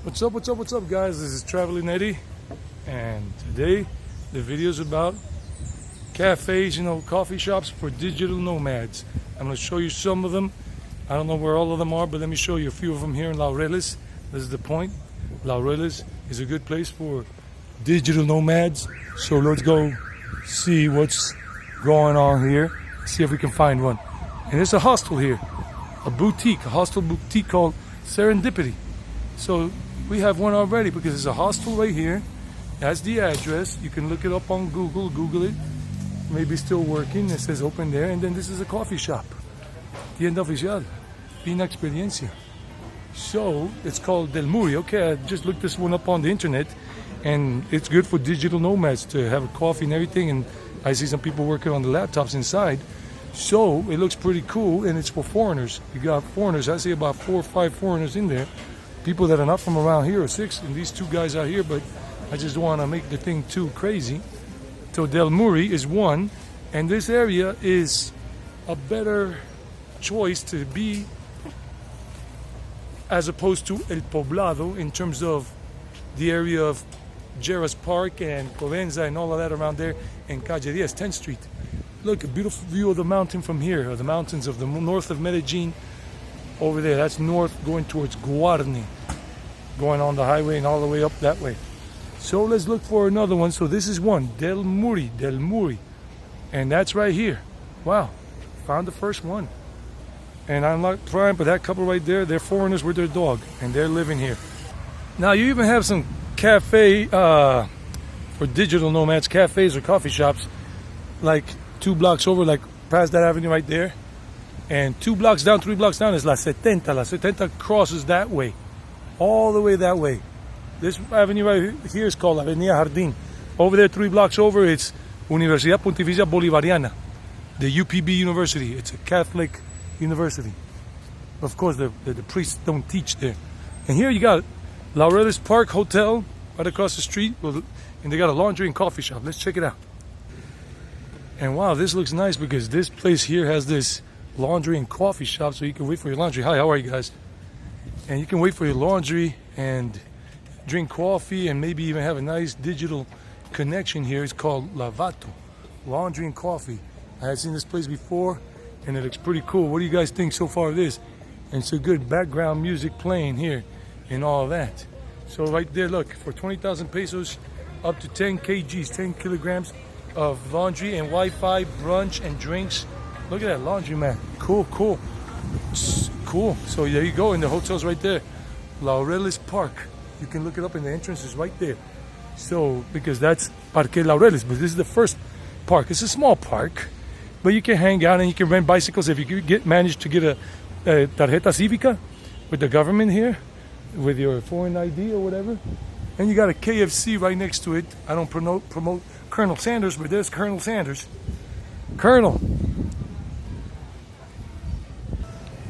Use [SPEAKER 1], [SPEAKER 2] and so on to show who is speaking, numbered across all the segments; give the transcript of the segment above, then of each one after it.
[SPEAKER 1] What's up, guys? This is Traveling Eddie, and today the video is about cafes, coffee shops for digital nomads. I'm going to show you some of them. I don't know where all of them are, but let me show you a few of them here in Laureles. This is the point. Laureles is a good place for digital nomads. So let's go see what's going on here. See if we can find one. And there's a hostel here, a hostel boutique called Serendipity. So we have one already because there's a hostel right here. That's the address. You can look it up on Google it. Maybe still working. It says open there. And then this is a coffee shop. Tienda oficial. Fina experiencia. So it's called Dèlmuri. Okay, I just looked this one up on the internet, and it's good for digital nomads to have a coffee and everything. And I see some people working on the laptops inside. So it looks pretty cool, and it's for foreigners. You got foreigners. I see about 4 or 5 foreigners in there. People that are not from around here, or 6, and these 2 guys out here, but I just don't want to make the thing too crazy. So Dèlmuri is one, and this area is a better choice to be as opposed to El Poblado in terms of the area of Jerez Park and Provenza and all of that around there, and Calle 10, 10th Street. Look, a beautiful view of the mountain from here, of the mountains of the north of Medellin. Over there, that's north going towards Guarni, going on the highway and all the way up that way. So let's look for another one. So this is one, Dèlmuri, and that's right here. Wow, found the first one. And I'm not trying, but that couple right there, they're foreigners with their dog, and they're living here. Now you even have some cafe for digital nomads, cafes or coffee shops, like 2 blocks over, like past that avenue right there. And 2 blocks down, 3 blocks down is La 70. La 70 crosses that way, all the way that way. This avenue right here is called Avenida Jardín. Over there, 3 blocks over, it's Universidad Pontificia Bolivariana, the UPB University. It's a Catholic university. Of course, the priests don't teach there. And here you got Laureles Park Hotel right across the street, and they got a laundry and coffee shop. Let's check it out. And wow, this looks nice because this place here has this laundry and coffee shop, so you can wait for your laundry. Hi, how are you guys? And you can wait for your laundry and drink coffee and maybe even have a nice digital connection here. It's called Lavato, laundry and coffee. I had seen this place before and it looks pretty cool. What do you guys think so far of this? And it's a good background music playing here and all of that. So right there, look, for 20,000 pesos, up to 10 kgs, 10 kilograms of laundry and Wi-Fi, brunch and drinks. Look at that laundromat. Cool. So there you go, and the hotel's right there. Laureles Park. You can look it up, and the entrance is right there. So, because that's Parque Laureles, but this is the first park. It's a small park, but you can hang out and you can rent bicycles if you manage to get a tarjeta cívica with the government here, with your foreign ID or whatever. And you got a KFC right next to it. I don't promote Colonel Sanders, but there's Colonel Sanders. Colonel.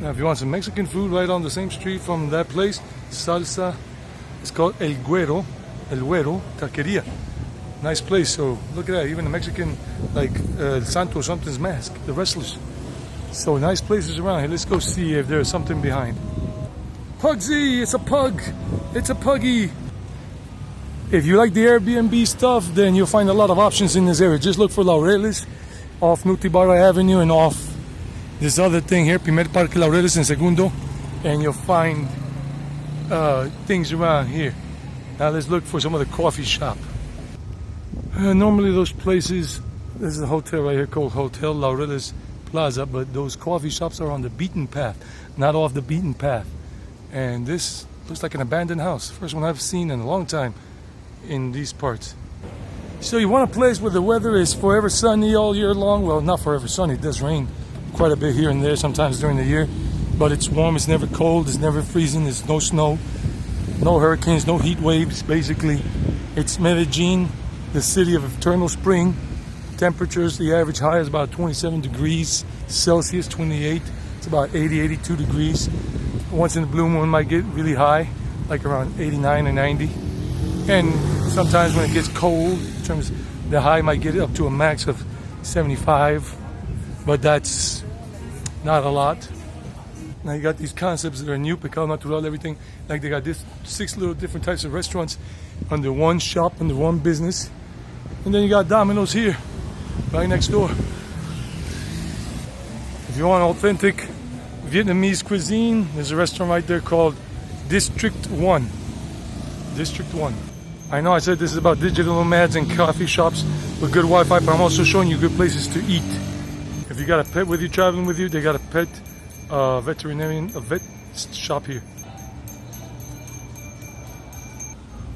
[SPEAKER 1] Now, if you want some Mexican food right on the same street from that place, Salsa, it's called El Güero Taqueria. Nice place. So look at that, even the Mexican, like Santo something's mask, the wrestlers. So nice places around here. Let's go see if there's something behind. Pugsy, it's a pug. It's a puggy. If you like the Airbnb stuff, then you'll find a lot of options in this area. Just look for Laureles off Nutibarra Avenue and off this other thing here, Primer Parque Laureles en Segundo, and you'll find things around here. Now let's look for some of the coffee shop. Normally those places, this is a hotel right here called Hotel Laureles Plaza, but those coffee shops are on the beaten path, not off the beaten path. And this looks like an abandoned house. First one I've seen in a long time in these parts. So you want a place where the weather is forever sunny all year long? Well, not forever sunny, it does rain quite a bit here and there sometimes during the year, but it's warm, it's never cold, it's never freezing, there's no snow, no hurricanes, no heat waves. Basically, it's Medellin, the city of eternal spring. Temperatures, the average high is about 27 degrees Celsius, 28. It's about 80, 82 degrees. Once in the blue moon might get really high, like around 89 or 90. And sometimes when it gets cold, in terms the high might get up to a max of 75, but that's not a lot. Now you got these concepts that are new, pecado natural, everything. Like they got this 6 little different types of restaurants under one shop, under one business. And then you got Domino's here, right next door. If you want authentic Vietnamese cuisine, there's a restaurant right there called District 1. District 1. I know I said this is about digital nomads and coffee shops with good Wi-Fi, but I'm also showing you good places to eat. If you got a pet with you, traveling with you, they got a pet vet shop here.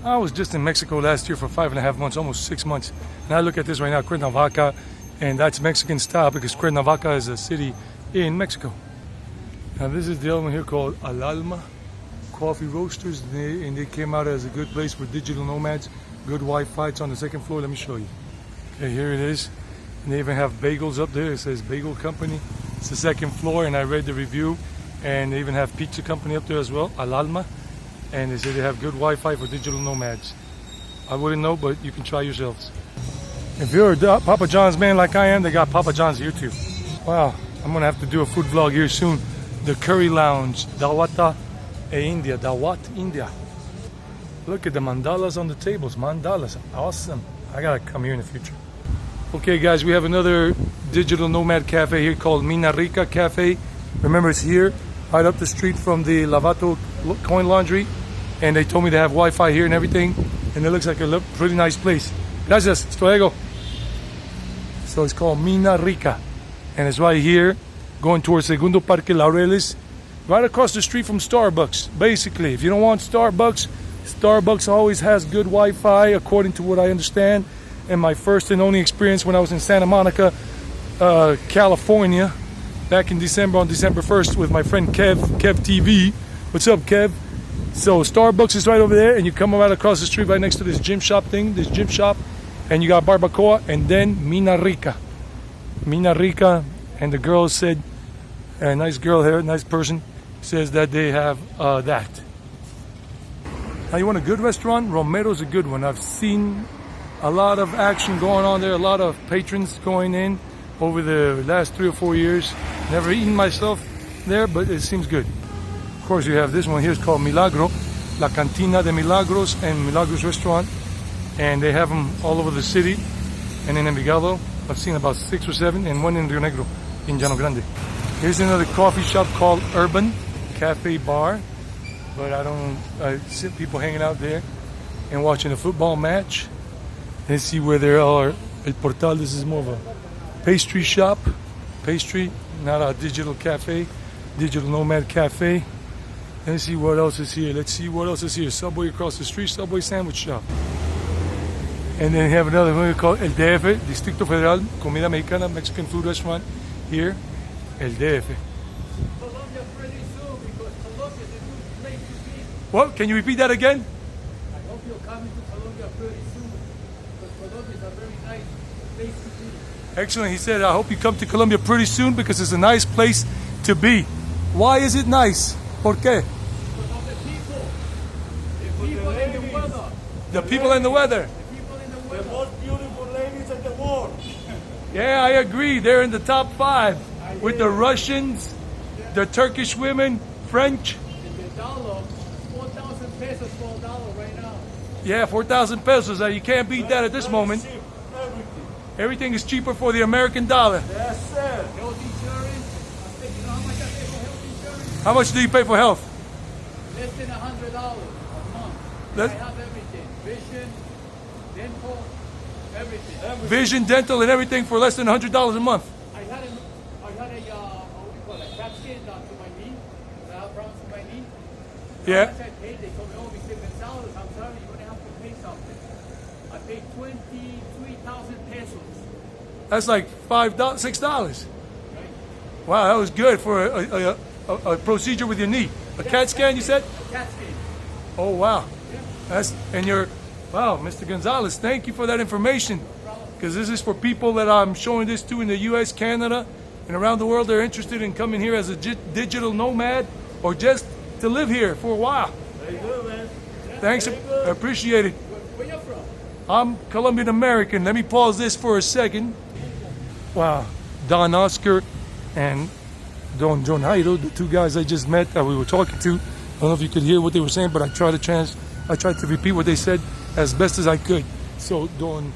[SPEAKER 1] I was just in Mexico last year for 5.5 months, almost 6 months. And I look at this right now, Cuernavaca, and that's Mexican style because Cuernavaca is a city in Mexico. Now this is the other one here called Al Alma Coffee Roasters, and they came out as a good place for digital nomads. Good Wi-Fi. It's on the second floor. Let me show you. Okay, here it is. And they even have bagels up there. It says Bagel Company. It's the second floor, and I read the review. And they even have Pizza Company up there as well, Al Alma. And they say they have good Wi-Fi for digital nomads. I wouldn't know, but you can try yourselves. If you're a Papa John's man like I am, they got Papa John's here too. Wow, I'm gonna have to do a food vlog here soon. The Curry Lounge, Dawata India, Dawat, India. Look at the mandalas on the tables, mandalas, awesome. I gotta come here in the future. Okay guys, we have another digital nomad cafe here called Mina Rica Cafe. Remember, it's here, right up the street from the Lavato Coin Laundry. And they told me they have Wi-Fi here and everything. And it looks like a pretty nice place. Gracias, hasta luego. So it's called Mina Rica. And it's right here, going towards Segundo Parque Laureles. Right across the street from Starbucks, basically. If you don't want Starbucks, Starbucks always has good Wi-Fi, according to what I understand. And my first and only experience when I was in Santa Monica, California, back in December, on December 1st, with my friend Kev TV. What's up, Kev? So Starbucks is right over there, and you come right across the street right next to this gym shop, and you got Barbacoa, and then Mina Rica. Mina Rica, and the girl said, a nice girl here, nice person, says that they have that. Now you want a good restaurant? Romero's a good one. I've seen a lot of action going on there, a lot of patrons going in over the last 3 or 4 years. Never eaten myself there, but it seems good. Of course, you have this one here. It's called Milagro, La Cantina de Milagros and Milagros Restaurant. And they have them all over the city. And in Envigado, I've seen about 6 or 7, and one in Rio Negro, in Llano Grande. Here's another coffee shop called Urban Cafe Bar. But I see people hanging out there and watching a football match. Let's see where there are. El Portal, this is more of a pastry shop. Pastry, not a digital cafe. Digital Nomad Cafe. Let's see what else is here. Let's see what else is here. Subway across the street, Subway sandwich shop. And then we have another one called El DF, Distrito Federal, Comida Mexicana, Mexican food restaurant here. El DF.
[SPEAKER 2] Colombia pretty soon because Colombia is a good place to be.
[SPEAKER 1] What? Can you repeat that again?
[SPEAKER 2] I hope you're coming to Colombia pretty soon because Colombia is a very nice place to be.
[SPEAKER 1] Excellent. He said, I hope you come to Colombia pretty soon because it's a nice place to be. Why is it nice? ¿Por qué?
[SPEAKER 2] Because of the people. The people and the weather.
[SPEAKER 1] The people and the weather.
[SPEAKER 2] The people and the weather.
[SPEAKER 3] The most beautiful ladies in the world.
[SPEAKER 1] Yeah, I agree. They're in the top 5 with the Russians, the Turkish women, French.
[SPEAKER 2] And the dollar, 4,000 pesos for $1 right now.
[SPEAKER 1] Yeah, 4,000 pesos. You can't beat that at this moment.
[SPEAKER 3] Cheap, everything.
[SPEAKER 1] Everything is cheaper for the American dollar.
[SPEAKER 3] Yes, sir.
[SPEAKER 2] Health insurance. You know how much I pay for health insurance?
[SPEAKER 1] How much do you pay for health?
[SPEAKER 2] Less than $100 a month.
[SPEAKER 1] Let-
[SPEAKER 2] I have everything. Vision, dental, everything.
[SPEAKER 1] Vision, dental, and everything for less than $100 a month.
[SPEAKER 2] I had a what do you call it, CAT scan done to my knee. I have problems with my knee.
[SPEAKER 1] Yeah.
[SPEAKER 2] How much I paid? They told me, oh, Mr. Gonzalez, I'm sorry, you're gonna have to pay something. I paid 23,000 pesos.
[SPEAKER 1] That's like $6.
[SPEAKER 2] Right?
[SPEAKER 1] Wow, that was good for a procedure with your knee. A CAT scan, you said?
[SPEAKER 2] A CAT scan.
[SPEAKER 1] Oh, wow. Wow, Mr. Gonzalez, thank you for that information. Because this is for people that I'm showing this to in the U.S., Canada, and around the world. They're interested in coming here as a digital nomad or just to live here for a while.
[SPEAKER 3] Very good, man.
[SPEAKER 1] Thanks, I appreciate it.
[SPEAKER 2] Where you from?
[SPEAKER 1] I'm Colombian American. Let me pause this for a second. Wow, Don Oscar and Don John Jairo, the two guys I just met that we were talking to. I don't know if you could hear what they were saying, but I tried to repeat what they said as best as I could. So Don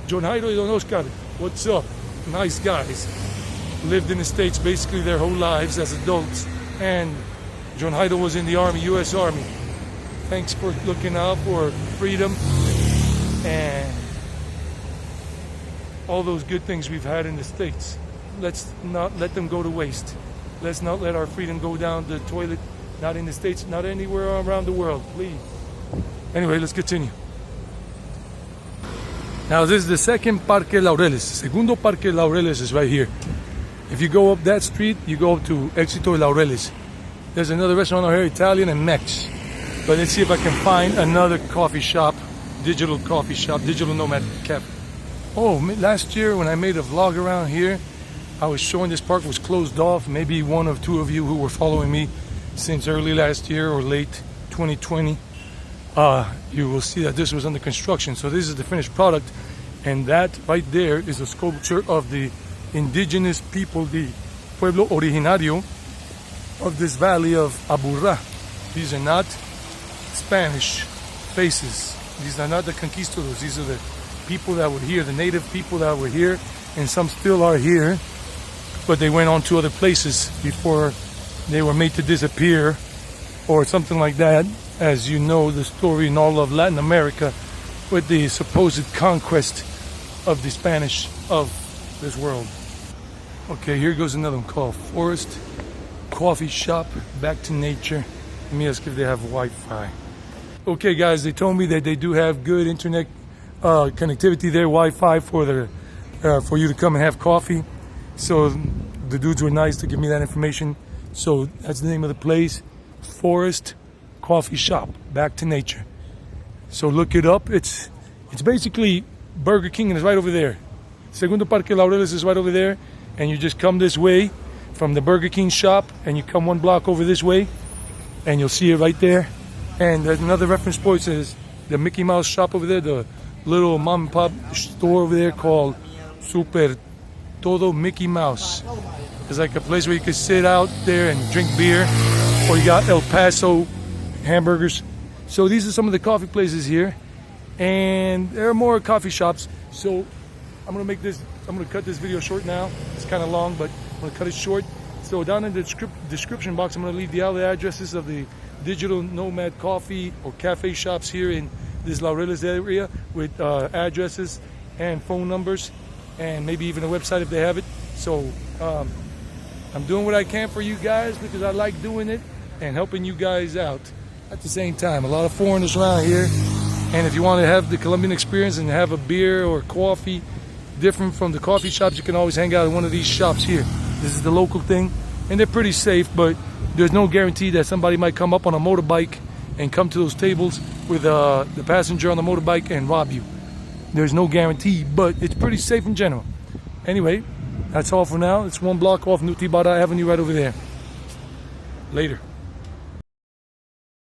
[SPEAKER 1] John Jairo y Don Oscar, what's up? Nice guys. Lived in the States basically their whole lives as adults, and John Jairo was in the Army, U.S. Army. Thanks for looking out for freedom and all those good things we've had in the States. Let's not let them go to waste. Let's not let our freedom go down the toilet, not in the States, not anywhere around the world, please. Anyway, let's continue. Now this is the second Parque Laureles. Segundo Parque Laureles is right here. If you go up that street, you go up to Éxito de Laureles. There's another restaurant over here, Italian and Mex. But let's see if I can find another coffee shop, Digital Nomad Cafe. Oh, last year when I made a vlog around here, I was showing this park was closed off. Maybe one of two of you who were following me since early last year or late 2020, you will see that this was under construction. So this is the finished product, and that right there is a sculpture of the indigenous people, the pueblo originario of this valley of Aburrá. These are not Spanish faces. These are not the conquistadors. These are the people that were here, the native people that were here, and some still are here, but they went on to other places before they were made to disappear or something like that. As you know, the story in all of Latin America with the supposed conquest of the Spanish of this world. Okay, here goes another one called Forest Coffee Shop, Back to Nature. Let me ask if they have Wi-Fi. Okay guys, they told me that they do have good internet connectivity there, Wi-Fi for you to come and have coffee. So the dudes were nice to give me that information. So that's the name of the place, Forest Coffee Shop, Back to Nature. So look it up. It's basically Burger King, and it's right over there. Segundo Parque Laureles is right over there, and you just come this way from the Burger King shop, and you come one block over this way, and you'll see it right there. And there's another reference point, says the Mickey Mouse shop over there, the little mom and pop store over there called Super Todo Mickey Mouse. It's like a place where you could sit out there and drink beer, or you got El Paso hamburgers. So these are some of the coffee places here, and there are more coffee shops. So I'm gonna cut this video short now. It's kind of long, but I'm gonna cut it short. So down in the description box, I'm gonna leave the other addresses of the Digital Nomad coffee or cafe shops here in this Laureles area, with addresses and phone numbers, and maybe even a website if they have it. So I'm doing what I can for you guys because I like doing it and helping you guys out at the same time. A lot of foreigners around here, and if you want to have the Colombian experience and have a beer or coffee different from the coffee shops, you can always hang out at one of these shops here. This is the local thing, and they're pretty safe, but there's no guarantee that somebody might come up on a motorbike and come to those tables with the passenger on the motorbike and rob you. There's no guarantee, but it's pretty safe in general. Anyway, that's all for now. It's one block off Nutibara Avenue right over there. Later.